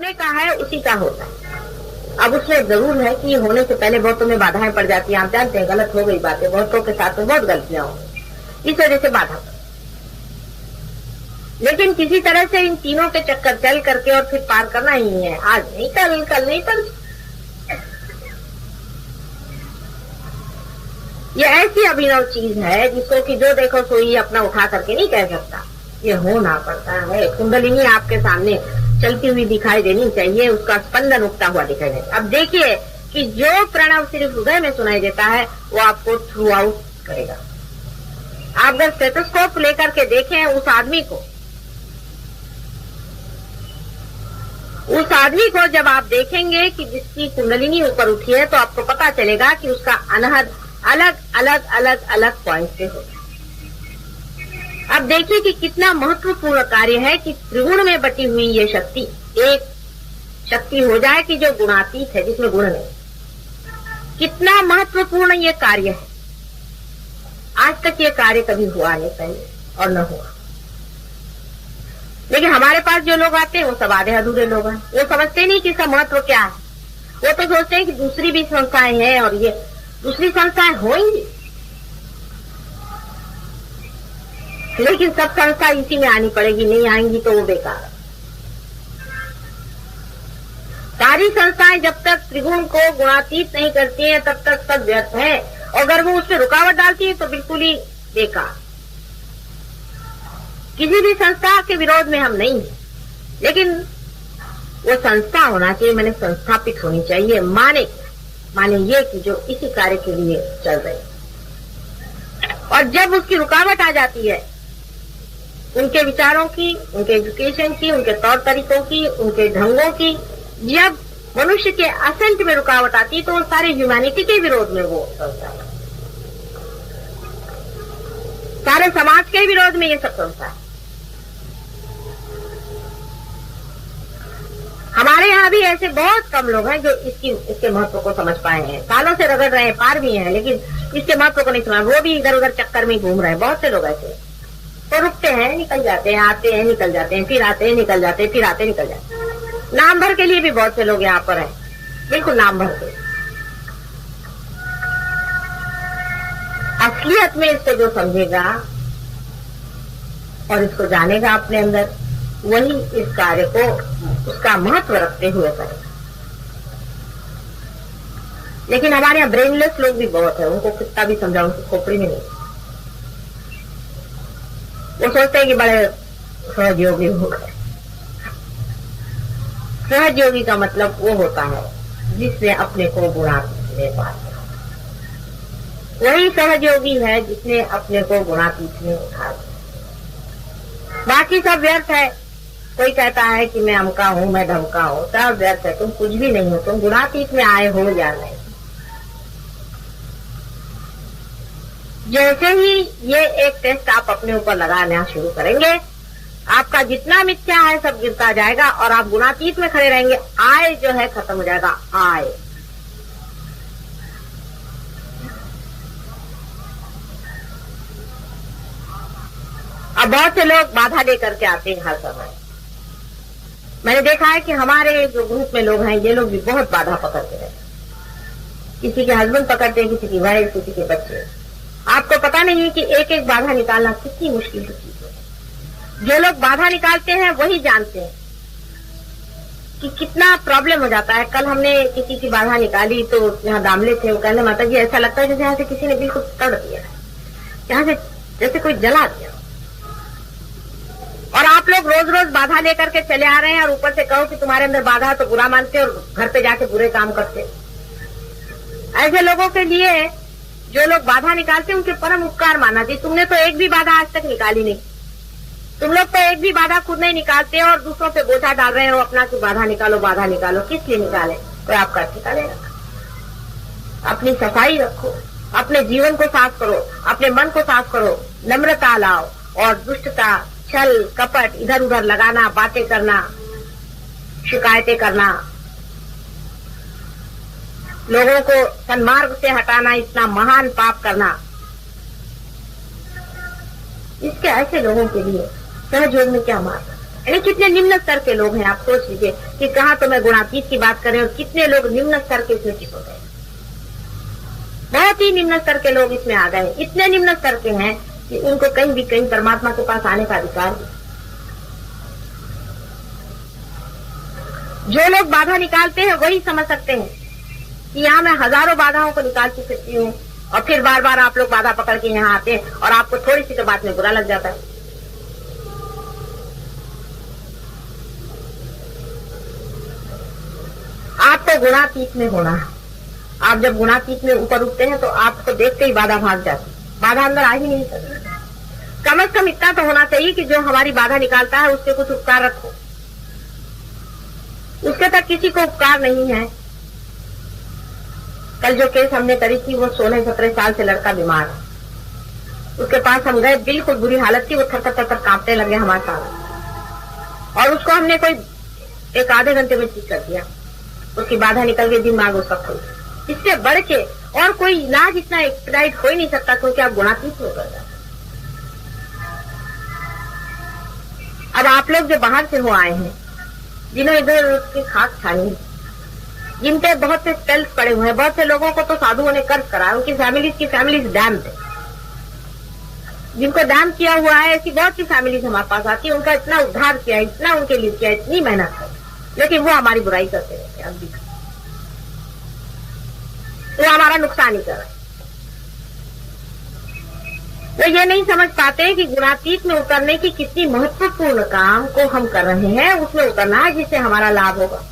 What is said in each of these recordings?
होने का है उसी का होता है। अब उसमें जरूर है कि होने से पहले बहुतों में बाधाएं पड़ जाती हैं। आप जानते हैं गलत हो गई बातें, बहुतों के साथ में बहुत गलतियां हो, इस वजह से बाधा। लेकिन किसी तरह से इन तीनों के चक्कर चल करके और फिर पार करना ही है। आज नहीं कल नहीं कल। ये ऐसी अभिनव चीज है जिसको कि जो देखो सोई अपना उठा करके नहीं कह सकता। ये होना पड़ता है। कुंडलिनी आपके सामने चलती हुई दिखाई देनी चाहिए, उसका स्पंदन उठता हुआ दिखाई देता। अब देखिए कि जो प्रणव सिर्फ हृदय में सुनाई देता है वो आपको थ्रू आउट करेगा। आप अगर स्टेथोस्कोप लेकर के देखें उस आदमी को जब आप देखेंगे कि जिसकी कुंडलिनी ऊपर उठी है तो आपको पता चलेगा कि उसका अनहद अलग अलग पॉइंट से होगा। अब देखिए कि कितना महत्वपूर्ण कार्य है कि त्रिगुण में बटी हुई ये शक्ति एक शक्ति हो जाए कि जो गुणातीत है, जिसमें गुण नहीं। कितना महत्वपूर्ण ये कार्य है। आज तक ये कार्य कभी हुआ नहीं पहले और न हुआ। लेकिन हमारे पास जो लोग आते हैं वो सब आधे अधूरे लोग हैं। वो समझते नहीं कि इसका महत्व क्या है। वो तो सोचते हैं कि दूसरी भी संस्थाएं हैं और ये दूसरी संस्थाएं होंगी, लेकिन सब संस्था इसी में आनी पड़ेगी। नहीं आएंगी तो वो बेकार है। सारी संस्थाएं जब तक त्रिगुण को गुणातीत नहीं करती हैं तब तक सब व्यर्थ है। और अगर वो उसमें रुकावट डालती है तो बिल्कुल ही बेकार। किसी भी संस्था के विरोध में हम नहीं हैं, लेकिन वो संस्था होना चाहिए, मैंने संस्थापित होनी चाहिए। माने ये कि जो इसी कार्य के लिए चल रहे। और जब उसकी रुकावट आ जाती है उनके विचारों की, उनके एजुकेशन की, उनके तौर तरीकों की, उनके ढंगों की, जब मनुष्य के असेंट में रुकावट आती है तो वो सारे ह्यूमैनिटी के विरोध में वो चलता है। सारे समाज के विरोध में ये सब चलता है। हमारे यहाँ भी ऐसे बहुत कम लोग हैं जो इसके महत्व को समझ पाए हैं। सालों से रगड़ रहे हैं, पार भी हैं, लेकिन इसके महत्व को नहीं समझ। वो भी इधर उधर चक्कर में घूम रहे हैं। बहुत से लोग ऐसे तो रुकते हैं, निकल जाते हैं, आते हैं, निकल जाते हैं, फिर आते हैं, निकल जाते हैं, फिर आते निकल जाते हैं। नाम भर के लिए भी बहुत से लोग यहाँ पर हैं, बिल्कुल नाम भर के। असलियत में इसको जो समझेगा और इसको जानेगा अपने अंदर, वही इस कार्य को उसका महत्व रखते हुए करेगा। लेकिन हमारे यहाँ ब्रेनलेस लोग भी बहुत है। उनको कितना भी समझाओ उनकी खोपड़ी में नहीं। वो सोचते हैं कि बड़े सहयोगी हो गए। सहयोगी का मतलब वो होता है जिसने अपने को गुणातीत में पा लिया। वही सहयोगी है जिसने अपने को गुणातीत में उठा लिया। बाकी सब व्यर्थ है। कोई कहता है कि मैं अमका हूं, मैं धमका हूं, सब व्यर्थ है। तुम कुछ भी नहीं हो। तुम गुणातीत में आए हो या नहीं। जैसे ही ये एक टेस्ट आप अपने ऊपर लगाना शुरू करेंगे, आपका जितना मिथ्या है सब गिरता जाएगा और आप गुणातीत में खड़े रहेंगे। आय जो है खत्म हो जाएगा। आय अब बहुत से लोग बाधा लेकर के आते हैं हर समय। मैंने देखा है कि हमारे जो ग्रुप में लोग हैं ये लोग भी बहुत बाधा पकड़ते हैं। किसी के हस्बैंड पकड़ते हैं, किसी की वाइफ, किसी के बच्चे। आपको पता नहीं है कि एक एक बाधा निकालना कितनी मुश्किल की चीज है। जो लोग बाधा निकालते हैं वही जानते हैं कि कितना प्रॉब्लम हो जाता है। कल हमने किसी की बाधा निकाली तो यहाँ दामले थे, वो कहने माता जी ऐसा लगता है जैसे यहाँ से किसी ने बिल्कुल तोड़ दिया है, यहाँ से जैसे कोई जला दिया। और आप लोग रोज रोज बाधा लेकर के चले आ रहे हैं और ऊपर से कहो कि तुम्हारे अंदर बाधा है तो बुरा मानते और घर पे जाके बुरे काम करते। ऐसे लोगों के लिए जो लोग बाधा निकालते हैं उनके परम उपकार माना चाहिए। तुमने तो एक भी बाधा आज तक निकाली नहीं। तुम लोग तो एक भी बाधा खुद नहीं निकालते और दूसरों पे बोझा डाल रहे हो अपना कि बाधा निकालो, बाधा निकालो। किस लिए निकाले? कोई आपका निकालेगा। अपनी सफाई रखो, अपने जीवन को साफ करो, अपने मन को साफ करो, नम्रता लाओ और दुष्टता, छल कपट इधर उधर लगाना, बातें करना, शिकायतें करना, लोगों को सन्मार्ग से हटाना, इतना महान पाप करना, इसके ऐसे लोगों के लिए सहयोग में क्या मार सकता है? यानी कितने निम्न स्तर के लोग हैं। आप सोच लीजिए कि कहाँ तो मैं गुणातीत की बात कर रहे और कितने लोग निम्न स्तर के इसमें चिपक गए। बहुत ही निम्न स्तर के लोग इसमें आ गए, इतने निम्न स्तर के हैं कि उनको कहीं भी कहीं परमात्मा के पास आने का अधिकार नहीं। जो लोग बाधा निकालते हैं वही समझ सकते हैं कि यहाँ मैं हजारों बाधाओं को निकाल चुकी हूँ, और फिर बार बार आप लोग बाधा पकड़ के यहाँ आते हैं और आपको थोड़ी सी तो बात में बुरा लग जाता है। आपको गुणातीत में होना है। आप जब गुणातीत में ऊपर उठते हैं तो आपको देखते ही बाधा भाग जाती, बाधा अंदर आ ही नहीं सकती। कम से कम इतना तो होना चाहिए कि जो हमारी बाधा निकालता है उससे कुछ उपकार रखो। उसके तक किसी को उपकार नहीं है। कल जो केस हमने करी थी वो 16-17 साल से लड़का बीमार है। उसके पास हम गए, बिल्कुल बुरी हालत थी, वो थर कांपने लगे हमारे साथ, और उसको हमने कोई 1-आधे घंटे में ठीक कर दिया। उसकी बाधा निकल गई, दिमाग उसका खुल। इससे बढ़ के और कोई इलाज इतना एक्सपेडाइट हो ही नहीं सकता, क्योंकि आप गुणातीत हो गए। अब आप लोग जो बाहर से हो आए हैं, जिन्होंने इधर उसकी खाक छानी, जिन पे बहुत से स्पेल्स पड़े हुए हैं, बहुत से लोगों को तो साधुओं ने कर्ज करा, उनकी फैमिलीज डैम थे, जिनको डैम किया हुआ है। ऐसी बहुत सी फैमिलीज हमारे पास आती है, उनका इतना उद्धार किया, इतना उनके लिए किया, इतनी मेहनत है, लेकिन वो हमारी बुराई करते रहते हैं। अब भी वो हमारा नुकसान ही कर रहे हैं। वो ये नहीं समझ पाते कि गुणातीत में उतरने की कितनी महत्वपूर्ण काम को हम कर रहे हैं, उसमें उतरना है जिससे हमारा लाभ होगा।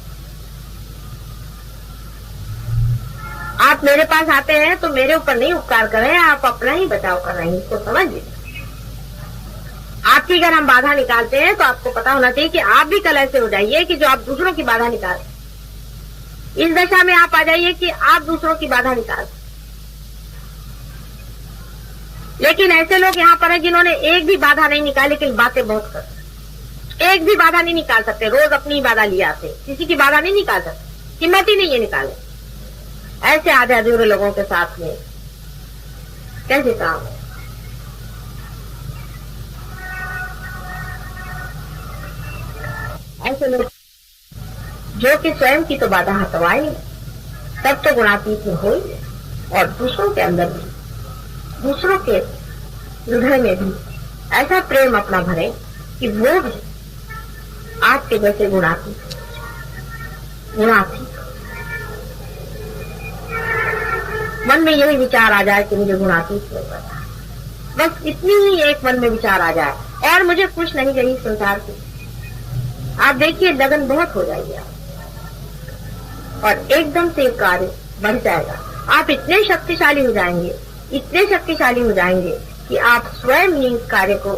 आप मेरे पास आते हैं तो मेरे ऊपर नहीं उपकार कर रहे हैं, आप अपना ही बचाव कर रहे हैं, इसको समझ लीजिए। आपकी अगर हम बाधा निकालते हैं तो आपको पता होना चाहिए कि आप भी कल ऐसे हो जाइए कि जो आप दूसरों की बाधा निकाल, इस दशा में आप आ जाइए कि आप दूसरों की बाधा निकाल। लेकिन ऐसे लोग यहाँ पर हैं जिन्होंने एक भी बाधा नहीं निकाली, लेकिन बातें बहुत करते, एक भी बाधा नहीं निकाल सकते, रोज अपनी बाधा लिए आते, किसी की बाधा नहीं निकाल सकते, हिम्मत ही नहीं है निकाले। ऐसे आधे अधूरे लोगों के साथ में कैसे काम है? ऐसे लोग जो कि स्वयं की तो बाधा हटवाई, तब तो गुणातीत में हो, और दूसरों के अंदर भी, दूसरों के हृदय में भी ऐसा प्रेम अपना भरे कि वो भी आपके जैसे गुणातीत मन में यही विचार आ जाए कि मुझे गुणातीत हो गया। बस इतनी ही एक मन में विचार आ जाए, और मुझे कुछ नहीं चाहिए संसार की। आप देखिए लगन बहुत हो जाएगी आप, और एकदम से कार्य बढ़ जाएगा। आप इतने शक्तिशाली हो जाएंगे, इतने शक्तिशाली हो जाएंगे कि आप स्वयं ही इस कार्य को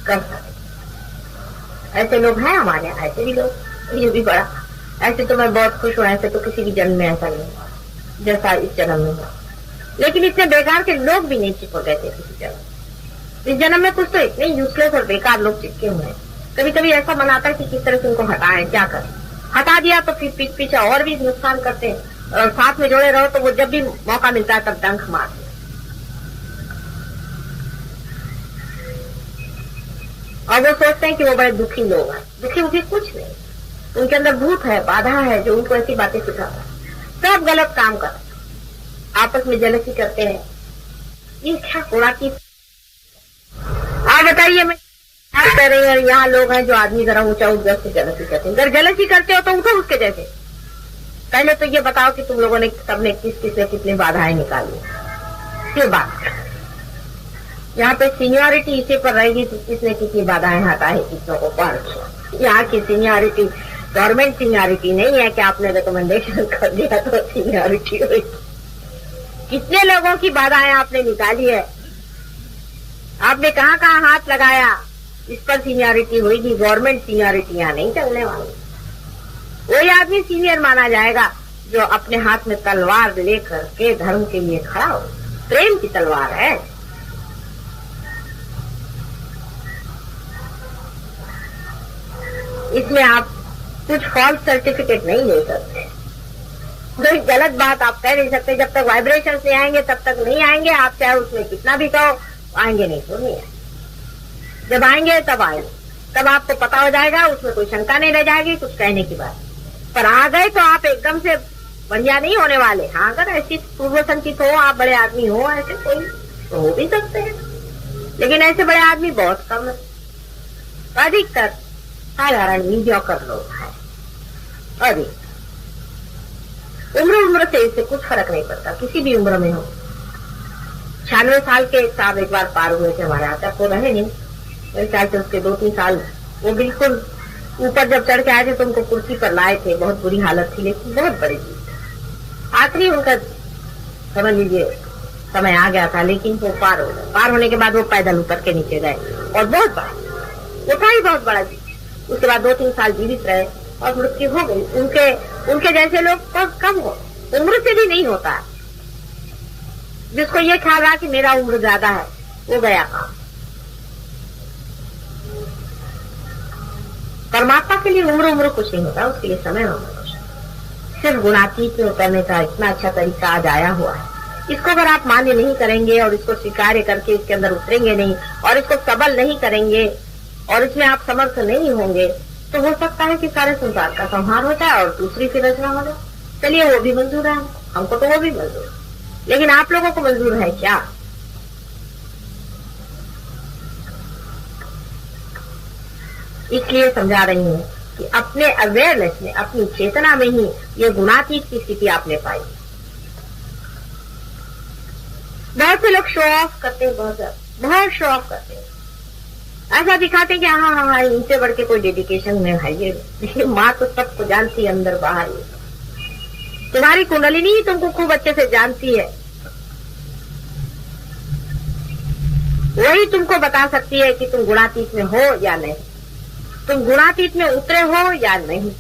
कर सकते। ऐसे लोग हैं हमारे यहाँ, ऐसे भी लोग, ये भी बड़ा। ऐसे तो मैं बहुत खुश हूँ, ऐसे तो किसी भी जन्म में ऐसा नहीं हुआ जैसा इस जन्म में हुआ। लेकिन इतने बेकार के लोग भी नहीं चिपक गए थे किसी जन्म। इस जन्म में कुछ तो इतने यूजलेस और बेकार लोग चिपके हुए हैं। कभी कभी ऐसा मन आता है कि किस तरह से उनको हटाएं, क्या करें। हटा दिया तो फिर पीछे पीछे और भी नुकसान करते हैं, और साथ में जोड़े रहो तो वो जब भी मौका मिलता है तब डंक मारते हैं। और वो सोचते हैं कि वो बड़े दुखी लोग हैं। दुखी कुछ नहीं, उनके अंदर भूत है, बाधा है जो उनको ऐसी बातें सिखाता है। सब गलत काम कर, आपस में जलसी करते हैं। ये क्या कोड़ा की आप बताइए। मैं क्या कह रही हूँ, यहाँ लोग हैं जो आदमी जरा ऊंचा उठ से जलसी करते हैं। अगर जलसी करते हो तो उठो उसके जैसे। पहले तो ये बताओ कि तुम लोगों ने सबने कितनी बाधाएं निकाली, फिर बात। यहाँ पे सीनियरिटी इसी पर रहेगी कि किसने कितनी बाधाएं हटाई, कितनों को पार किया। यहाँ की सीनियरिटी गवर्नमेंट सीनियरिटी नहीं है कि आपने रिकमेंडेशन कर दिया तो सीनियरिटी हुई। कितने लोगों की बाधाएं आपने निकाली है, आपने कहाँ कहाँ हाथ लगाया, इस पर सीनियरिटी होगी। गवर्नमेंट सीनियरिटी यहाँ नहीं चलने वाली। वही आदमी सीनियर माना जाएगा जो अपने हाथ में तलवार लेकर के धर्म के लिए खड़ा हो। प्रेम की तलवार है। इसमें आप कुछ फॉल्स सर्टिफिकेट नहीं ले सकते, कोई गलत बात आप कह नहीं सकते। जब तक वाइब्रेशन से आएंगे तब तक नहीं आएंगे। आप चाहे उसमें कितना भी कहो, आएंगे नहीं तो नहीं आएंगे। जब आएंगे तब आएंगे, तब आपको पता हो जाएगा, उसमें कोई शंका नहीं रह जाएगी कुछ कहने की बात। पर आ गए तो आप एकदम से बढ़िया नहीं होने वाले। हाँ, अगर ऐसी पूर्व संचित हो, आप बड़े आदमी हो, ऐसे कोई तो हो भी सकते हैं, लेकिन ऐसे बड़े आदमी बहुत कम है। अधिकतर साधारण मीडियोकर लोग हैं। अधिक उम्र से इससे कुछ फर्क नहीं पड़ता, किसी भी उम्र में हो। 96 साल के एक साहब एक बार पार हुए थे हमारे यहाँ तक, वो रहे नहीं मेरे ख्याल से उसके 2-3 साल। वो बिल्कुल ऊपर जब चढ़ के आए थे तो उनको कुर्सी पर लाए थे, बहुत बुरी हालत थी, लेकिन बहुत बड़ी चीज। आखिरी उनका समझ लीजिए समय आ गया था, लेकिन वो पार हो गए। पार होने के बाद वो पैदल उतर के नीचे गए और बहुत बड़ा वो था ही, बहुत बड़ा चीज। उसके बाद 2-3 साल जीवित रहे और मृत्यु हो गई। उनके जैसे लोग बहुत कम हो, उम्र से भी नहीं होता। जिसको ये ख्याल रहा कि मेरा उम्र ज्यादा है, वो गया काम। परमात्मा के लिए उम्र कुछ नहीं होता, उसके लिए समय होता। सिर्फ गुणातीत में उतरने का इतना अच्छा तरीका आज आया हुआ है। इसको अगर आप मान्य नहीं करेंगे और इसको स्वीकार्य करके इसके अंदर उतरेंगे नहीं और इसको सबल नहीं करेंगे और इसमें आप समर्थ नहीं होंगे, तो हो सकता है कि सारे संसार का संहार हो जाए और दूसरी फिर रचना हो जाए। चलिए, वो भी मंजूर है, हमको तो वो भी मंजूर है, लेकिन आप लोगों को मंजूर है क्या? इसलिए समझा रही हूँ कि अपने अवेयरनेस में, अपनी चेतना में ही ये गुणातीत की स्थिति आपने पाई। बहुत से लोग शो ऑफ करते हैं, बहुत शो ऑफ करते हैं, ऐसा दिखाते हैं कि हाँ, इनसे बढ़ के कोई डेडिकेशन में है। ये माँ तो सबको जानती है, अंदर बाहर। तुम्हारी कुंडलिनी ही तुमको खूब अच्छे से जानती है, वही तुमको बता सकती है कि तुम गुणातीत में हो या नहीं, तुम गुणातीत में उतरे हो या नहीं।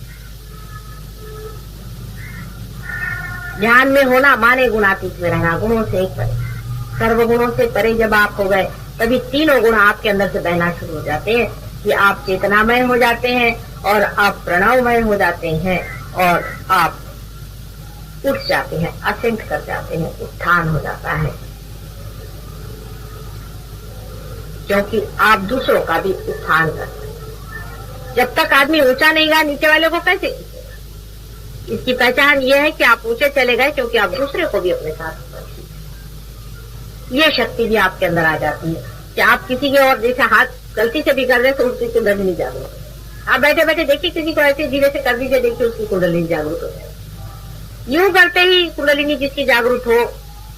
ध्यान में होना माने गुणातीत में रहना, गुणों से एक परे, सर्वगुणों से परे जब आप हो गए, तभी तीनों गुण आपके अंदर से बहना शुरू हो जाते हैं कि आप चेतनामय हो जाते हैं और आप प्रणवमय हो जाते हैं और आप उठ जाते हैं, असेंट कर जाते हैं, उत्थान हो जाता है। क्योंकि आप दूसरों का भी उत्थान करते हैं। जब तक आदमी ऊंचा नहीं गया, नीचे वाले को कैसे खींचेगा? इसकी पहचान यह है कि आप ऊंचे चले गए क्योंकि आप दूसरे को भी अपने साथ, ये शक्ति भी आपके अंदर आ जाती है कि आप किसी के और जैसे हाथ गलती से भी कर रहे तो उसकी कुंडलिनी जागरूक है। आप बैठे बैठे देखिए, किसी को ऐसे धीरे से कर दीजिए, देखिए उसकी कुंडलिनी जागरूक हो जाए। यूं करते ही कुंडलिनी जिसकी जागरूक हो,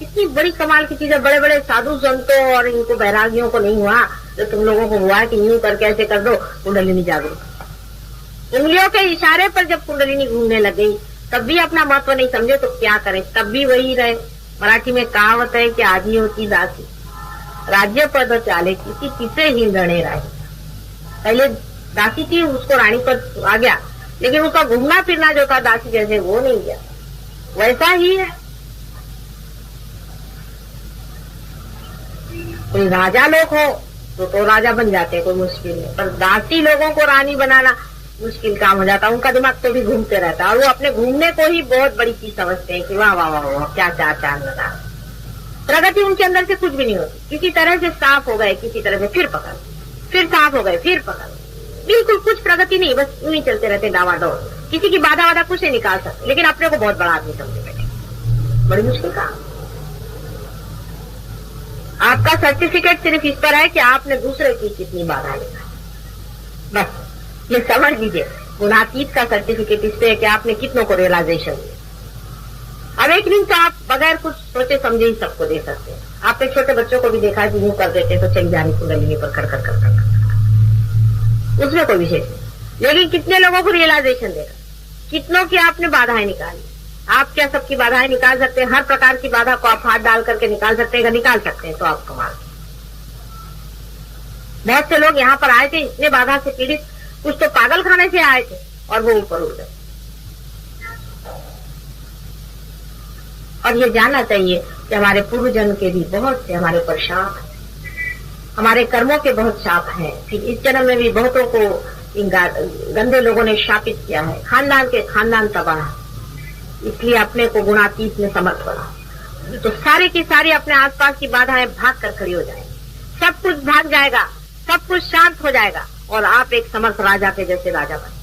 इतनी बड़ी कमाल की चीज है। बड़े बड़े साधु संतों और इनको बैरागियों को नहीं हुआ, तो तुम लोगों को हुआ कि यूं करके ऐसे कर दो, कुंडलिनी जागरूक। उंगलियों के इशारे पर जब कुंडलिनी घूमने लग गई, तब भी अपना महत्व नहीं समझे तो क्या करें, तब भी वही रहे। मराठी में कहावत है कि आधी होती दासी, राज्य पद चाले किसी किसे ही लड़े राही। पहले दासी थी, उसको रानी पद आ गया, लेकिन उसका घूमना फिरना जो था दासी जैसे, वो नहीं गया। वैसा ही है, कोई राजा लोग हो तो राजा बन जाते हैं, कोई मुश्किल है, पर दासी लोगों को रानी बनाना मुश्किल काम हो जाता है। उनका दिमाग तो भी घूमते रहता है और वो अपने घूमने को ही बहुत बड़ी चीज समझते हैं कि वाह वाह वाह वाह, क्या चांद लगा। प्रगति उनके अंदर से कुछ भी नहीं होती। किसी तरह से साफ हो गए, किसी तरह से फिर पकड़, फिर साफ हो गए, फिर पकड़, बिल्कुल कुछ प्रगति नहीं, बस यूं ही चलते रहते डावाडोल। किसी की बाधा वाधा कुछ नहीं निकाल सकते, लेकिन अपने को बहुत बड़ा आदमी समझे बैठे, बड़ी मुश्किल काम। आपका सर्टिफिकेट सिर्फ इस पर है कि आपने दूसरे की कितनी बाधा निकाली, बस ये समझ लीजिए। गुणातीत का सर्टिफिकेट इस पे है कि आपने कितनों को रियलाइजेशन दिया। अब एक दिन तो आप बगैर कुछ सोचे समझे ही सबको दे सकते हैं। आपने छोटे बच्चों को भी देखा है कि यूं कर देते तो चली जानी कुंडलिनी पर खड़ खड़ कर, उसमें कोई विशेष नहीं। लेकिन कितने लोगों को रियलाइजेशन देगा, कितनों की आपने बाधाएं निकाली। आप क्या सबकी बाधाएं निकाल सकते हैं? हर प्रकार की बाधा को आप हाथ डाल करके निकाल सकते हैं? निकाल सकते हैं तो आप कमाल। बहुत से लोग यहाँ पर आए थे इतने बाधा से पीड़ित, कुछ तो पागल खाने से आए थे और वो ऊपर उड़ गए। और ये जानना चाहिए कि हमारे पूर्व जन्म के भी बहुत से हमारे ऊपर शाप है, हमारे कर्मों के बहुत शाप हैं। फिर इस जन्म में भी बहुतों को इन गंदे लोगों ने शापित किया है, खानदान के खानदान तबाह है। इसलिए अपने को गुणातीत में समर्थ बनाओ, तो सारे की सारी अपने आसपास की बाधाएं भाग कर खड़ी हो जाएंगी। सब कुछ भाग जाएगा, सब कुछ शांत हो जाएगा और आप एक समर्थ राजा के जैसे राजा बने।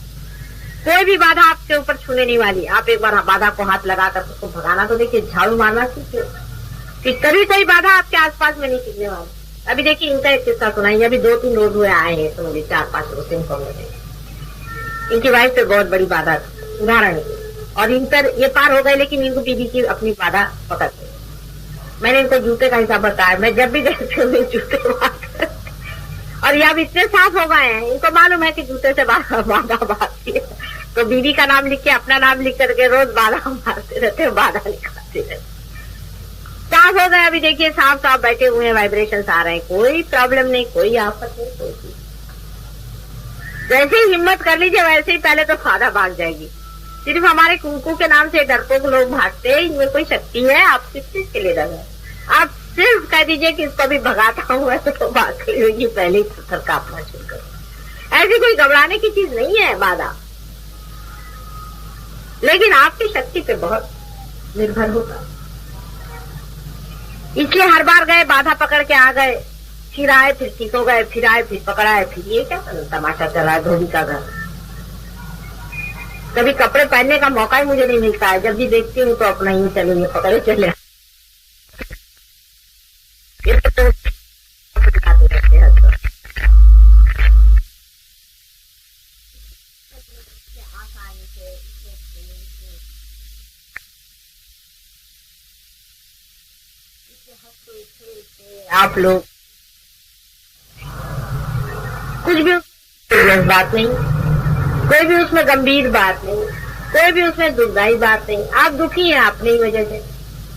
कोई भी बाधा आपके ऊपर छूने नहीं वाली। आप एक बार बाधा को हाथ लगाकर उसको भगाना तो देखिए, झाड़ू मारना सीखिए कि कभी कोई बाधा आपके आसपास में नहीं टिकने वाली। अभी देखिए इनका एक किस्सा सुनाइए। अभी 2-3 रोज हुए आए हैं, तो मुझे 4-5 रोज से इन्फॉर्मेशन। इनकी वाइफ पे बहुत बड़ी बाधा थी, उदाहरण की, और इन पर ये पार हो गए, लेकिन इनको बीबी की अपनी बाधा पकड़ गई। मैंने इनको जूते का हिसाब बताया। मैं जब भी देखती हूँ जूते और ये अब इतने साफ हो गए हैं, इनको मालूम है कि जूते से बाधा मारती है, तो बीवी का नाम लिख के अपना नाम लिख करके रोज बाधा मारते रहते, बाधा निकालते रहते। साफ हो गए। अभी देखिए साफ साफ बैठे हुए हैं, वाइब्रेशंस आ रहे हैं, कोई प्रॉब्लम नहीं, कोई आफत नहीं, कोई चीज। जैसे ही हिम्मत कर लीजिए वैसे ही पहले तो बाधा भाग जाएगी। सिर्फ हमारे कुंकू के नाम से डरपोक लोग भागते हैं, इनमें कोई शक्ति है? आप किस चीज के लिए डर रहे? आप सिर्फ कह दीजिए कि इसको भी भगाता हूँ मैं, तो भाग खड़ी होगी, पहले ही पत्थर काटना शुरू कर। ऐसी कोई घबराने की चीज नहीं है बाधा, लेकिन आपकी शक्ति पे बहुत निर्भर होता। इसलिए हर बार गए, बाधा पकड़ के आ गए, फिर आए, फिर ठीक हो गए, फिर आए, फिर पकड़ाए, फिर ये क्या तमाशा चला है धोबी का घर। कभी कपड़े पहनने का मौका ही मुझे नहीं मिलता है। जब भी देखती हूँ तो अपना ही चले पकड़े चले आप लोग कुछ भी बात नहीं, कोई भी उसमें गंभीर बात नहीं, कोई भी उसमें दुखदायी बात नहीं। आप दुखी हैं अपनी वजह से,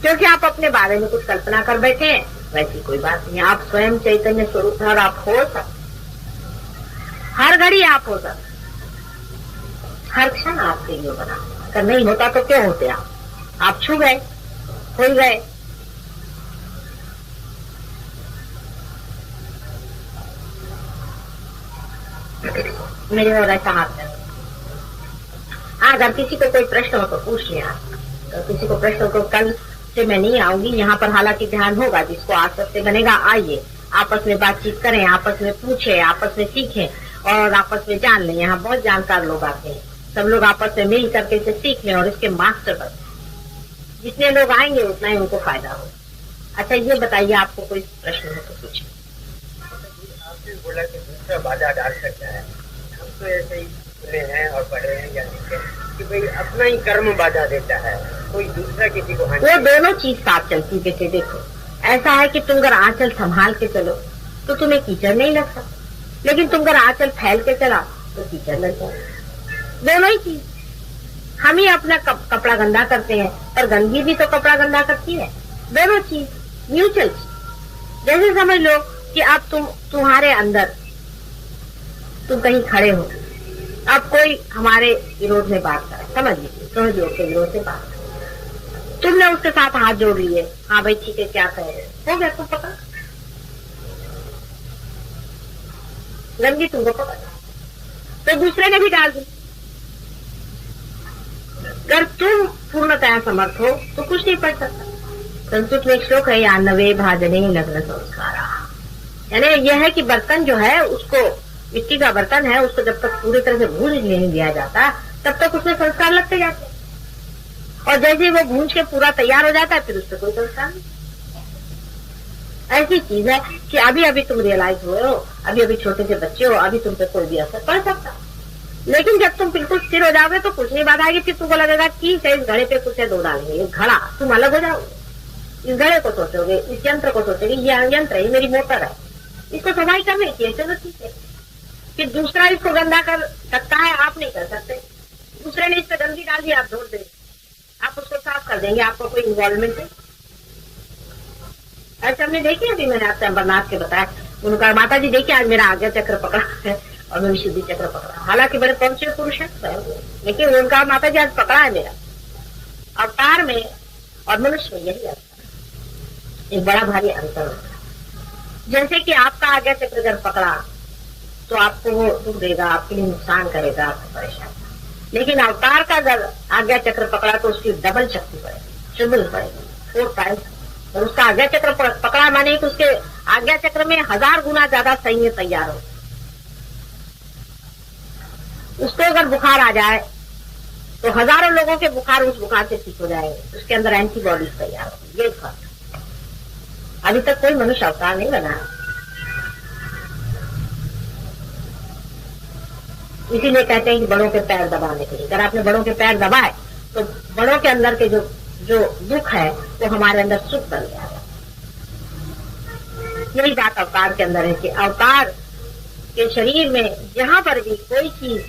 क्योंकि आप अपने बारे में कुछ कल्पना कर बैठे हैं। वैसी कोई बात नहीं, आप स्वयं चैतन्य स्वरूप है और आप हो सकते, हर घड़ी आप हो सकते, हर क्षण आपके लिए बना। अगर नहीं होता तो क्यों होते आप छू गए, खुल गए। मेरे और ऐसा हाथ है। अगर किसी को कोई प्रश्न हो तो पूछ लिया, तो किसी को प्रश्न हो तो कल से मैं नहीं आऊंगी यहाँ पर, हालांकि ध्यान होगा, जिसको आसक्ति बनेगा आइए, आपस में बातचीत करें, आपस में पूछें, आपस में सीखें और आपस में जान लें। यहाँ बहुत जानकार लोग आते हैं, सब लोग आपस में मिल करके इसे सीख लें और इसके मास्टर बने। जितने लोग आएंगे उतना ही उनको फायदा हो। अच्छा ये बताइए, आपको कोई प्रश्न हो तो पूछे। आपने बोला कि दूसरा बाधा डाल सकता है, हम तो ऐसे ही सुने हैं और पढ़े हैं या लिखे कि भाई अपना ही कर्म बाधा देता है, कोई दूसरा किसी को। वो दोनों चीज साथ चलती बेटे। देखो ऐसा है कि तुम अगर आंचल संभाल के चलो तो तुम्हें कीचड़ नहीं लगता, लेकिन तुम अगर आंचल फैल के चला तो कीचड़ लग जाए। दोनों ही चीज, हम ही अपना कपड़ा गंदा करते हैं पर गंदगी भी तो कपड़ा गंदा करती है। दोनों चीज म्यूचुअल चीज। जैसे समझ लो कि अब तुम्हारे अंदर तुम कहीं खड़े हो, अब कोई हमारे विरोध में बात करे, समझ लीजिए सहयोग के विरोध में बात करे, तुमने उसके साथ हाथ जोड़ लिए, हाँ भाई ठीक है क्या कह रहे हो गया, तुम पकड़ गंदगी तुमको पकड़, तो दूसरे ने भी डाल दी। अगर तुम पूर्णतया समर्थ हो तो कुछ नहीं पढ़ सकता। संस्कृत में एक श्लोक है, या नवे भाजने लग्न संस्कारा, यानी यह है कि बर्तन जो है उसको, मिट्टी का बर्तन है, उसको जब तक पूरी तरह से भून नहीं दिया जाता तब तक उसमें संस्कार लगते जाते हैं, और जैसे ही वो भूंज के पूरा तैयार हो जाता है फिर उससे कोई संस्कार नहीं। ऐसी चीज है कि अभी अभी तुम रियलाइज हुए हो, अभी अभी छोटे से बच्चे हो, अभी तुम पे कोई भी असर पड़ सकता, लेकिन जब तुम बिल्कुल स्थिर हो जाओगे तो कुछ नहीं बात आएगी। फिर तुमको लगेगा कि इस घड़े पे कुछ दो डालेंगे, ये घड़ा, तुम अलग हो जाओगे। इस घड़े को सोचोगे, इस यंत्र को सोचोगे, ये यंत्र है, ये मेरी मोटर है, इसको सफाई करनी चाहिए, चलो ठीक है। फिर दूसरा इसको गंदा कर सकता है, आप नहीं कर सकते। दूसरे ने इस पे गंदगी डाल दी, आप धो देंगे, आप उसको साफ कर देंगे, आपका कोई इन्वॉल्वमेंट है। ऐसे हमने देखे, अभी मैंने आपसे अमरनाथ के बताया, उनका माता जी देखिए आज मेरा आज्ञा चक्र पकड़ा है और मैं विशुद्धि चक्र पकड़ा, हालांकि बड़े पहुंचे पुरुष है, लेकिन उनका माता जी आज पकड़ा है मेरा अवतार में और मनुष्य में। यही अंतर, एक बड़ा भारी अंतर होता है। जैसे कि आपका आज्ञा चक्र अगर पकड़ा तो आपको वो दुख देगा, आपके लिए नुकसान करेगा, आपको परेशान, लेकिन अवतार का अगर आज्ञा चक्र पकड़ा तो उसकी डबल शक्ति पड़ेगी, ट्रिपल पड़ेगी, 4 टाइम्स। और उसका आज्ञा चक्र पकड़ा माने कि उसके आज्ञा चक्र में 1000 गुना ज्यादा सैन्य तैयार हो। उसको अगर बुखार आ जाए तो हजारों लोगों के बुखार उस बुखार से ठीक हो जाएंगे, उसके अंदर एंटीबॉडीज तैयार होगी। ये फर्क। अभी तक कोई मनुष्य अवतार नहीं बना, इसीलिए कहते हैं कि बड़ों के पैर दबाने के लिए। अगर आपने बड़ों के पैर दबाए तो बड़ों के अंदर के जो दुख है वो हमारे अंदर सुख बन जाएगा। यही बात अवतार के अंदर है कि अवतार के शरीर में जहां पर भी कोई चीज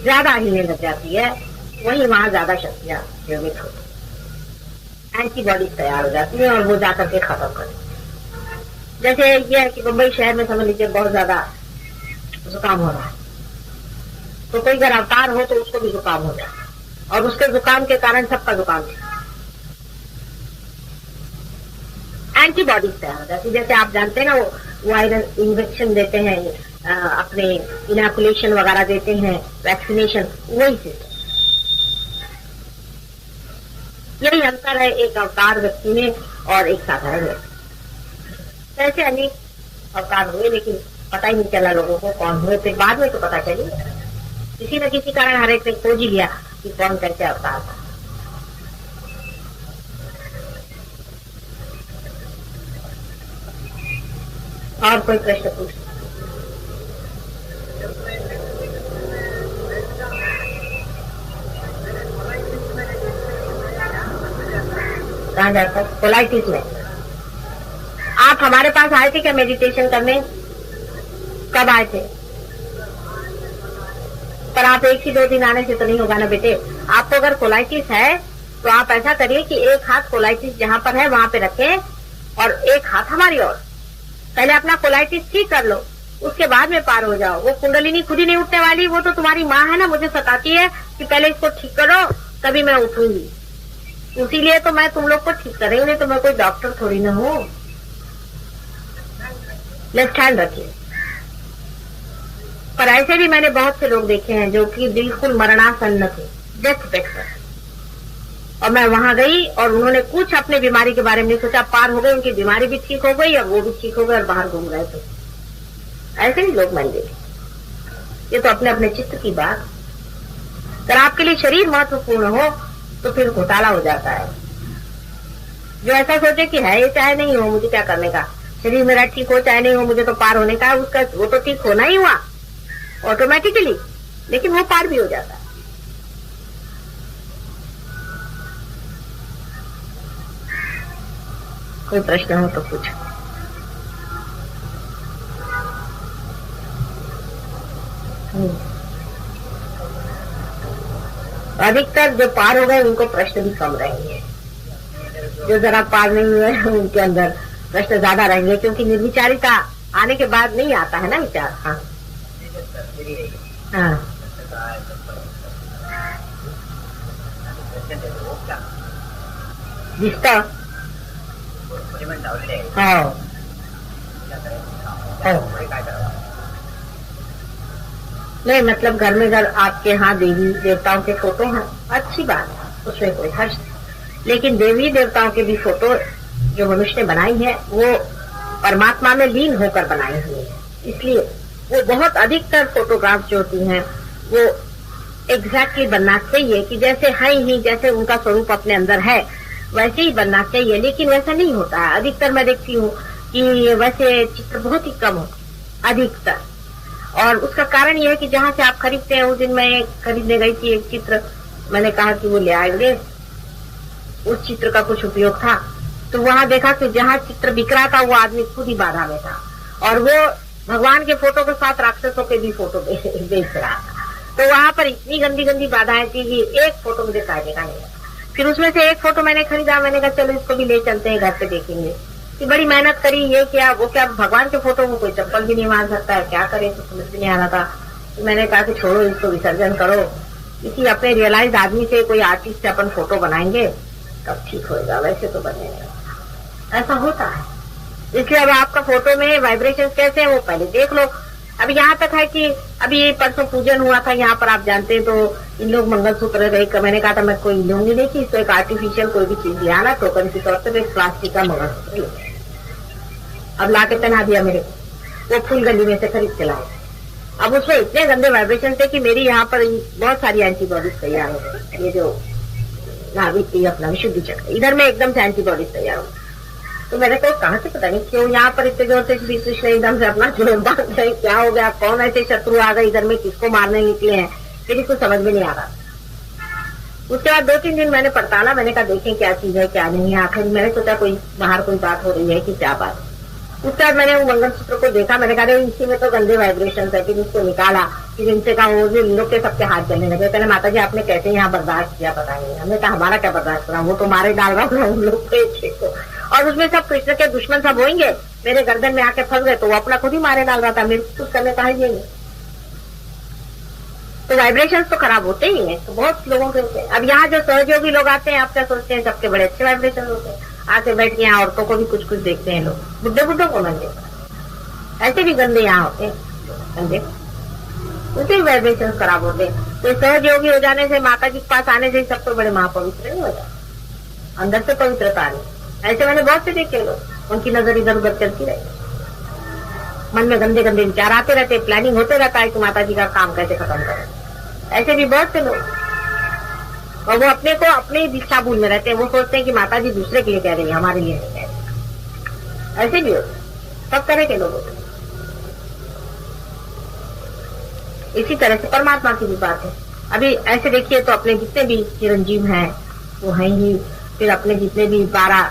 ज्यादा हिलने लग जाती है वहीं वहां ज्यादा शक्तियां निर्मित होती है, एंटीबॉडीज तैयार हो जाती है और वो जाकर के खत्म करती। जैसे ये है कि मुंबई शहर में समझ लीजिए बहुत ज्यादा जुकाम हो रहा है, तो कोई अगर अवतार हो तो उसको भी जुकाम हो जाता है और उसके जुकाम के कारण सबका जुकाम है, एंटीबॉडीज तैयार हो जाती है। जैसे आप जानते हैं ना वो आयरन इंजेक्शन देते हैं, अपने इनोकुलेशन वगैरह देते हैं, वैक्सीनेशन, वही सिस्टम। यही अंतर है एक अवतार व्यक्ति में और एक साधारण व्यक्ति। ऐसे अनेक अवतार हुए लेकिन पता ही नहीं चला लोगों को कौन हुए, फिर बाद में तो पता चली, किसी न किसी कारण हर एक ने खोज ही लिया कि कौन कैसे अवतार था। और कोई प्रश्न पूछ? कहाँ जाता? कोलाइटिस में। आप हमारे पास आए थे क्या मेडिटेशन करने? कब आए थे? पर आप एक ही 2 दिन आने से तो नहीं होगा ना बेटे। आपको अगर कोलाइटिस है तो आप ऐसा करिए कि एक हाथ कोलाइटिस जहां पर है वहां पे रखें और एक हाथ हमारी ओर। पहले अपना कोलाइटिस ठीक कर लो, उसके बाद में पार हो जाओ। वो कुंडलिनी खुद ही नहीं उठने वाली, वो तो तुम्हारी माँ है ना, मुझे सताती है कि पहले इसको ठीक करो तभी मैं उठूंगी। इसीलिए तो मैं तुम लोग को ठीक कर रही हूँ, नहीं तो मैं कोई डॉक्टर थोड़ी ना हूँ। लेफ्ट हैंड रखिए। पर ऐसे भी मैंने बहुत से लोग देखे हैं जो कि बिल्कुल मरणासन्न थे, डेथ बेड पर, और मैं वहां गई और उन्होंने कुछ अपने बीमारी के बारे में नहीं सोचा, पार हो गई, उनकी बीमारी भी ठीक हो गई और वो भी ठीक हो गए और बाहर घूम रहे थे। ऐसे भी लोग मैंने देखे। ये तो अपने अपने चित्त की बात। अगर आपके लिए शरीर महत्वपूर्ण हो तो फिर घोटाला हो जाता है। जो ऐसा सोचे कि है ये चाहे नहीं हो, मुझे क्या करने का, शरीर मेरा ठीक हो चाहे नहीं हो, मुझे तो पार होने का, उसका वो तो ठीक होना ही हुआ ऑटोमेटिकली, लेकिन वो पार भी हो जाता है। कोई प्रश्न हो तो पूछो। अधिकतर जो पार हो गए उनको प्रश्न भी कम रहेंगे, जो जरा पार नहीं हुए उनके अंदर प्रश्न ज्यादा रहेंगे, क्योंकि निर्विचारिता आने के बाद नहीं आता है ना विचार। हाँ हाँ जिसका नहीं, मतलब घर में अगर आपके यहाँ देवी देवताओं के फोटो हैं, अच्छी बात है, उसमें कोई हर्ष नहीं। लेकिन देवी देवताओं के भी फोटो जो मनुष्य ने बनाई है वो परमात्मा में लीन होकर बनाई हुई है, इसलिए वो बहुत अधिकतर फोटोग्राफ जो होती हैं वो एग्जैक्टली बनना चाहिए कि जैसे है ही, जैसे उनका स्वरूप अपने अंदर है वैसे ही बनना चाहिए। लेकिन वैसा नहीं होता है। अधिकतर मैं देखती हूँ कि वैसे चित्र बहुत ही कम होते अधिकतर, और उसका कारण यह है कि जहाँ से आप खरीदते हैं, उस दिन मैं खरीदने गई थी एक चित्र, मैंने कहा कि वो ले आएंगे, उस चित्र का कुछ उपयोग था, तो वहां देखा कि जहाँ चित्र बिक रहा था वो आदमी खुद ही बाधा में था और वो भगवान के फोटो के साथ राक्षसों के भी फोटो बेच रहा था। तो वहां पर इतनी गंदी गंदी बाधाएं थी कि एक फोटो मुझे कायदे का नहीं। फिर उसमें से एक फोटो मैंने खरीदा, मैंने कहा चलो इसको भी ले चलते हैं, घर पे देखेंगे। कि बड़ी मेहनत करी, ये क्या वो क्या, भगवान के फोटो को कोई चप्पल भी नहीं मार सकता है, क्या करे, तो समझ भी नहीं आ रहा था। तो मैंने कहा कि छोड़ो इसको, विसर्जन करो, किसी अपने रियलाइज आदमी से, कोई आर्टिस्ट से अपन फोटो बनाएंगे तब ठीक होगा, वैसे तो बनेगा। ऐसा होता है। इसलिए अब आपका फोटो में वाइब्रेशन कैसे है वो पहले देख लो। अब यहाँ तक है कि अभी परसों पूजन हुआ था यहाँ पर, आप जानते हैं, तो इन लोग मंगलसूत्र रहे, मैंने कहा था मैं कोई लूंगी नहीं थी, इसको एक आर्टिफिशियल कोई भी चीज ले आना टोकन के तौर पर, एक प्लास्टिक का मंगलसूत्र ले। अब ला के पहना दिया मेरे को, वो फूल गली में से खरीद के लाए। अब उसमें इतने गंदे वाइब्रेशन थे कि मेरी यहाँ पर बहुत सारी एंटीबॉडीज तैयार हो गई। ये जो नाभिक थी अपना विशुद्धि चक्र, इधर में एकदम से एंटीबॉडीज तैयार हो गई। तो मेरे को कहाँ से पता नहीं क्यों यहाँ पर इतने जोर से श्री कृष्ण एकदम से अपना जोर बांध गए, क्या हो गया, कौन ऐसे शत्रु आ गए इधर में, किसको मारने निकले हैं, फिर इसको समझ में नहीं आ रहा। उसके बाद 2-3 दिन मैंने पड़ताला, मैंने कहा देखें क्या चीज है क्या नहीं है। आखिर मैंने सोचा कोई बाहर कोई बात हो रही है कि क्या बात। उसके बाद मैंने वो मंगलसूत्र को देखा, मैंने कहा इसी में तो गंदे वाइब्रेशन है। फिर उसको निकाला, फिर इनसे कहा वो जो लोग के सबके हाथ चलने लगे। पहले माता जी आपने कैसे यहाँ बर्दाश्त किया पता नहीं। हमने कहा हमारा क्या बर्दाश्त करा, वो तो मारे डाल रहा हूँ उन लोग को, और उसमें सब कृष्ण के दुश्मन सब होंगे, मेरे गर्दन में आके फंस गए तो वो अपना खुद ही मारे डाल रहा था, मेरे कुछ करने कहा ही नहीं। तो वाइब्रेशन तो खराब होते ही हैं, तो बहुत लोगों के होते हैं। अब यहाँ जो सहयोगी लोग आते हैं, आप क्या सोचते हैं सबके बड़े अच्छे वाइब्रेशन होते हैं, आके बैठ के यहाँ औरतों को भी कुछ कुछ देखते हैं लोग, बुड्ढे बुड्ढों को मन देखता, ऐसे भी गंदे यहाँ होते हैं गंदे, उनके भी वाइब्रेशन खराब होते हैं। तो सहयोगी हो जाने से, माता जी के पास आने से सबसे बड़े महापवित्र नहीं हो जाते, अंदर से पवित्रता नहीं। ऐसे मैंने बहुत से देखे लोग, उनकी नजर इधर उधर चलती रहती, मन में गंदे गंदे विचार आते रहते, प्लानिंग होते रहता है कि माता जी का काम कैसे खत्म करें। ऐसे भी बहुत से लोग, और वो अपने को अपने ही दीक्षा भूल में रहते हैं, वो सोचते हैं कि माता जी दूसरे के लिए कह रही है, हमारे लिए नहीं कह रही। ऐसे भी होते, सब तरह के लोग होते। इसी तरह से परमात्मा की भी बात है। अभी ऐसे देखिए तो अपने जितने भी चिरंजीव हैं वो हैं ही, फिर अपने जितने भी 12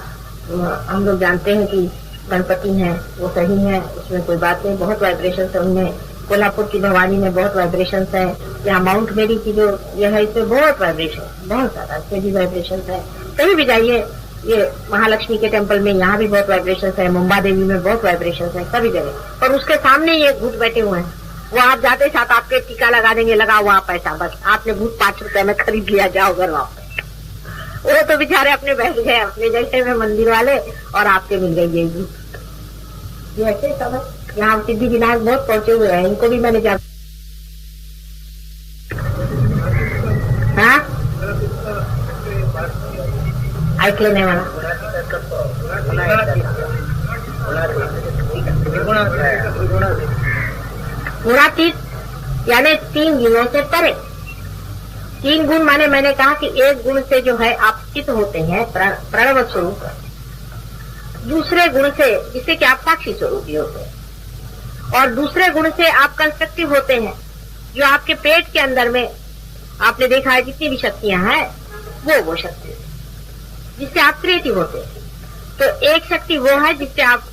हम लोग जानते हैं कि गणपति हैं वो सही है, उसमें कोई बात नहीं, बहुत वाइब्रेशन है उनमें। कोल्हापुर की भवानी में बहुत वाइब्रेशन है, यहाँ माउंट मेरी की जो यह है इसमें बहुत वाइब्रेशन, बहुत ज्यादा इसमें भी वाइब्रेशन है। कहीं भी जाइए, ये महालक्ष्मी के टेम्पल में यहाँ भी बहुत वाइब्रेशन है, मुंबा देवी में बहुत वाइब्रेशन है, सभी जगह। और उसके सामने ये भूत बैठे हुए हैं, वो आप जाते साथ आपके टीका लगा देंगे, लगा हुआ पैसा, बस आपने भूत 5 रुपए में खरीद लिया, जाओ घर वापस। वो तो बेचारे अपने बैठ गए अपने जैसे में मंदिर वाले, और आपके मिल गई यही भूत। ये ऐसे सब है। यहाँ सिद्धि विनायक बहुत पहुंचे हुए हैं, इनको भी मैंने जा हाँ ऐकले नहीं वाला गुणातीत यानी 3 गुणों से परे। 3 गुण माने मैंने कहा कि एक गुण से जो है आप चित होते हैं प्रणव स्वरूप, दूसरे गुण से जिससे कि आप साक्षी स्वरूप भी होते हैं, और दूसरे गुण से आप कंस्ट्रक्टिव होते हैं, जो आपके पेट के अंदर में आपने देखा है जितनी भी शक्तियां हैं वो शक्ति जिससे आप क्रिएटिव होते हैं। तो एक शक्ति वो है जिससे आप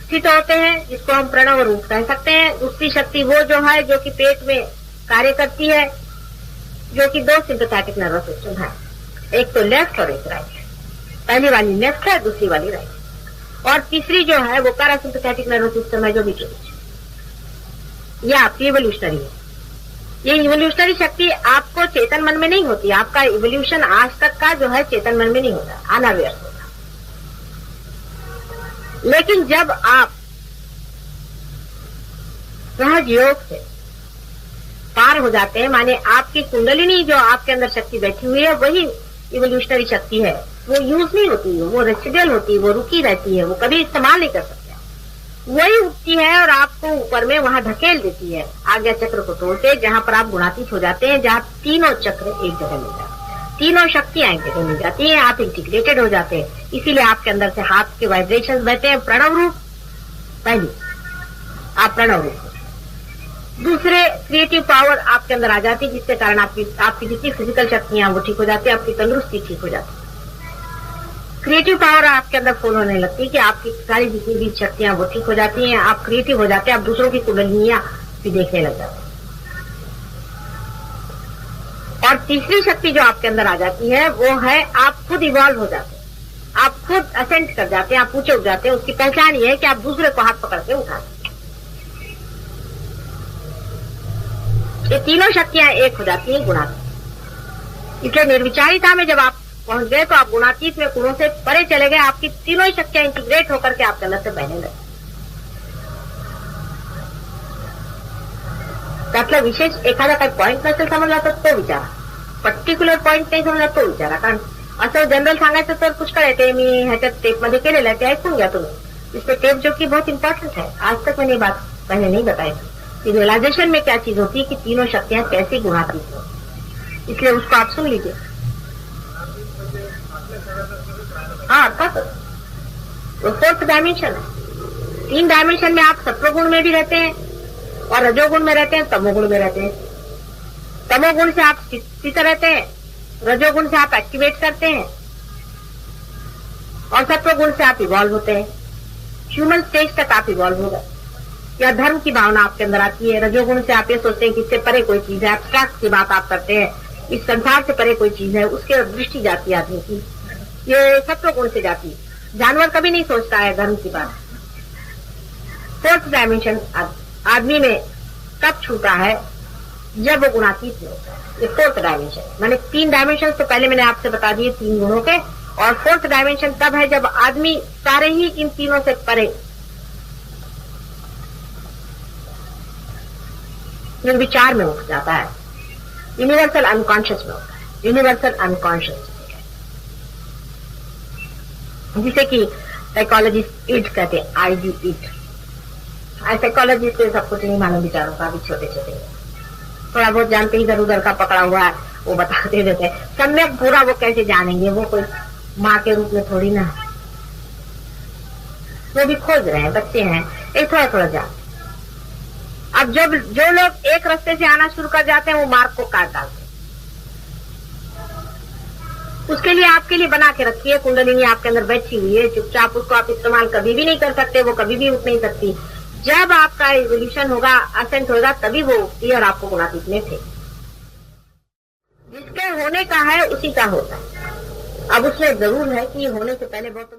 स्थित होते हैं, जिसको हम प्रणव रूप कह सकते हैं। दूसरी शक्ति वो जो है जो कि पेट में कार्य करती है, जो कि 2 सिंपैथेटिक नर्वस सिस्टम है, एक तो लेफ्ट और एक राइट। पहली वाली लेफ्ट है, दूसरी वाली राइट, और तीसरी जो है वो पैरासिम्पैथेटिक नर्वस सिस्टम है जो बीच में। यह आपकी इवोल्यूशनरी है। ये इवोल्यूशनरी शक्ति आपको चेतन मन में नहीं होती, आपका इवोल्यूशन आज तक का जो है चेतन मन में नहीं होता, अनअवेयर होता। लेकिन जब आप सहज योग से पार हो जाते हैं, माने आपकी कुंडलिनी जो आपके अंदर शक्ति बैठी हुई है वही इवोल्यूशनरी शक्ति है, वो यूज नहीं होती है, वो रेसिडुअल होती है, वो रुकी रहती है, वो कभी इस्तेमाल नहीं कर सकते। वही उठती है और आपको ऊपर में वहां धकेल देती है आज्ञा चक्र को तोड़ते, जहां पर आप गुणातीत हो जाते हैं, जहां तीनों चक्र एक जगह मिल जाते हैं, तीनों शक्तियां एक जगह मिल जाती हैं, आप इंटीग्रेटेड हो जाते हैं। इसीलिए आपके अंदर से हाथ के वाइब्रेशन बहते हैं प्रणव रूप। पहली आप प्रणव रूप, दूसरे क्रिएटिव पावर आपके अंदर आ जाती है, जिसके कारण आपकी जितनी फिजिकल शक्तियां वो ठीक हो जाती है, आपकी तंदुरुस्ती ठीक हो जाती है। क्रिएटिव पावर आपके अंदर फुल होने लगती है कि आपकी सारी जितनी भी शक्तियां वो ठीक हो जाती हैं, आप क्रिएटिव हो जाते हैं, आप दूसरों की कुंडलियां भी देखने लग जाते हैं। और तीसरी शक्ति जो आपके अंदर आ जाती है वो है आप खुद इवॉल्व हो जाते हैं, आप खुद असेंट कर जाते हैं, आप ऊंचे उठ जाते हैं। उसकी पहचान ये है कि आप दूसरे को हाथ पकड़ के उठाते हैं। ये तीनों शक्तियां एक हो जाती हैं गुणातीत। इसलिए निर्विचारिता में जब आप पहुंच गए तो आप गुणातीत में गुणों से परे चले गए, आपकी तीनों ही शक्तियां इंटीग्रेट होकर के आपके अंदर से बहने लगे। त्यातला विशेष एखादा काही पॉइंट नसेल समजला तो विचारा, पर्टिक्युलर पॉइंट नाही समजला तो विचारा, कारण असं जनरल सांगायचं तर पुष्कळ आहे, ते मी ह्याच्यात टेपमध्ये केलेलं आहे, ते ऐकून घ्या तुम्ही। इसमें टेप जो कि बहुत इंपॉर्टेंट है, आज तक मैंने ये बात पहले नहीं बताई थी, कि रियलाइजेशन में क्या चीज होती है कि तीनों शक्तियां कैसे गुणातीत हो। इसलिए उसको आप सुन लीजिए। हाँ, वो फोर्थ डायमेंशन है। 3 डायमेंशन में आप सत्वगुण में भी रहते हैं और रजोगुण में रहते हैं, तमोगुण में रहते हैं। तमोगुण से आप स्थित रहते हैं, रजोगुण से आप एक्टिवेट करते हैं और सत्वगुण से आप इवॉल्व होते हैं। ह्यूमन स्टेज तक आप इवॉल्व हो गए या धर्म की भावना आपके अंदर आती है। रजोगुण से आप ये सोचते हैं कि इससे परे कोई चीज है, एब्स्ट्रैक्ट की बात आप करते हैं, इस संसार से परे कोई चीज है, उसके दृष्टि जाती है आदमी की। ये सत्वगुण से जाती है। जानवर कभी नहीं सोचता है धर्म की बात। फोर्थ डायमेंशन आदमी में तब छूटा है जब वो गुणातीत में होता है। ये फोर्थ डायमेंशन। मैंने 3 डायमेंशन तो पहले मैंने आपसे बता दिए 3 गुणों के, और फोर्थ डायमेंशन तब है जब आदमी सारे ही इन तीनों से परे निर्विचार में उठ जाता है, यूनिवर्सल अनकॉन्शियस में होता है। यूनिवर्सल अनकॉन्शियस जिसे कि साइकोलॉजिस्ट इट कहते हैं, ID इट। साइकोलॉजिस्ट को सब कुछ नहीं मालूम विचारों का, भी छोटे छोटे थोड़ा बहुत जानते ही, इधर उधर का पकड़ा हुआ है वो बताते रहते हैं। सम्यक पूरा वो कैसे जानेंगे, वो कोई माँ के रूप में थोड़ी ना, वो भी खोज रहे हैं, बच्चे हैं, एक थोड़ा थोड़ा जान। अब जब जो लोग एक रास्ते से आना शुरू कर जाते हैं वो मार्ग को काट डालते हैं। उसके लिए आपके लिए बना के रखी है कुंडलिनी, आपके अंदर बैठी हुई है चुपचाप। उसको आप इस्तेमाल कभी भी नहीं कर सकते, वो कभी भी उठ नहीं सकती। जब आपका इवोल्यूशन होगा, असेंट होगा, तभी वो उठती है और आपको गुणातीत में थे। जिसके होने का है उसी का होता है। अब उसमें जरूर है कि होने से पहले बहुत